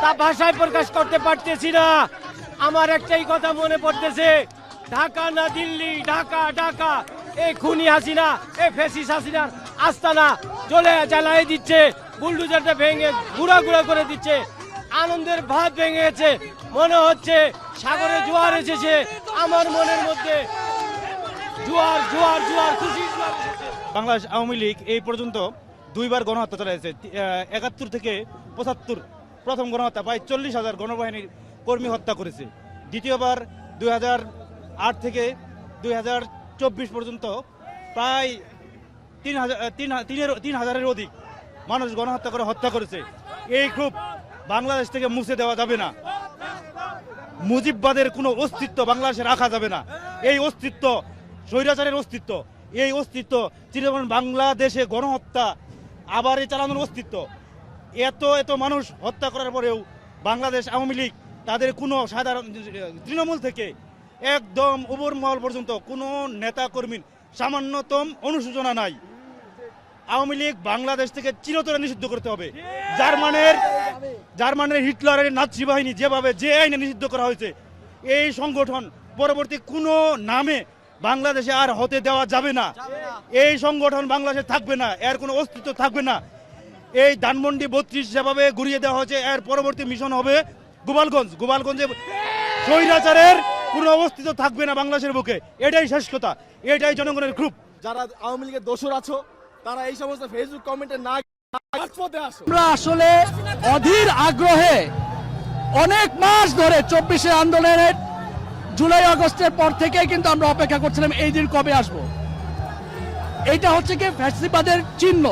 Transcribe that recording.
তা ভাষায় প্রকাশ করতে পারতেছি না। আমার একটাই কথা মনে পড়তেছে, ঢাকা না দিল্লি, ঢাকা ঢাকা, এই খুনি হাসিনা, এই ফ্যাসিস্ট হাসিনার আস্তানা জ্বালাই দিচ্ছে, বুলডোজারটা ভেঙে গুঁড়া গুঁড়া করে দিচ্ছে। আনন্দের ভাত ভেঙে গেছে, মনে হচ্ছে সাগরে জোয়ার এসেছে। আমার মনের মধ্যে জোয়ার জোয়ার জোয়ার খুশির জোয়ার এসেছে। বাংলাদেশ আওয়ামী লীগ এই পর্যন্ত দুইবার গণহত্যা চালিয়েছে। ৭১ থেকে ৭৫ প্রথম গণহত্যা প্রায় ৪০,০০০ গণবাহিনীর কর্মী হত্যা করেছে। দ্বিতীয়বার ২০০৮ থেকে ২০২৪ পর্যন্ত প্রায় ৩,০০০-এর অধিক মানুষ গণহত্যা করে হত্যা করেছে। এই ক্ষোভ বাংলাদেশ থেকে মুছে দেওয়া যাবে না। মুজিববাদের কোনো অস্তিত্ব বাংলাদেশে রাখা যাবে না। এই অস্তিত্ব স্বৈরাচারের অস্তিত্ব, এই অস্তিত্ব চিরদিন বাংলাদেশে গণহত্যা আবার এই চালানোর অস্তিত্ব। এত মানুষ হত্যা করার পরেও বাংলাদেশ আওয়ামী লীগ তাদের কোনো সাধারণ তৃণমূল থেকে একদম উপর মহল পর্যন্ত কোনো নেতাকর্মীর সামান্যতম অনুশোচনা নাই। আওয়ামী লীগ বাংলাদেশ থেকে চিরতরে নিষিদ্ধ করতে হবে। জার্মানের হিটলারের নাৎসি বাহিনী যেভাবে যে আইনে নিষিদ্ধ করা হয়েছে, এই সংগঠন পরবর্তী কোনো নামে বাংলাদেশে আর হতে দেওয়া যাবে না। এই সংগঠন বাংলাদেশে থাকবে না, এর কোনো অস্তিত্ব থাকবে না। এই ধানমন্ডি ৩২ যেভাবে ঘুরিয়ে দেওয়া হয়েছে, এর পরবর্তী মিশন হবে গোপালগঞ্জে স্বৈরাচারের কোনো অস্তিত্ব থাকবে না বাংলাদেশের বুকে। এটাই শেষ কথা, এটাই জনগণের ক্ষোভ। যারা আওয়ামী লীগের দোসর আছো, তারা এই সমস্ত ফেসবুক কমেন্টে না রাজপথে আসো। আমরা আসলে অধীর আগ্রহে অনেক মাস ধরে ২৪শে আন্দোলনের জুলাই আগস্টের পর থেকে কিন্তু আমরা অপেক্ষা করছিলাম এই দিন কবে আসবো। এইটা হচ্ছে কি ফ্যাসিবাদের চিহ্ন।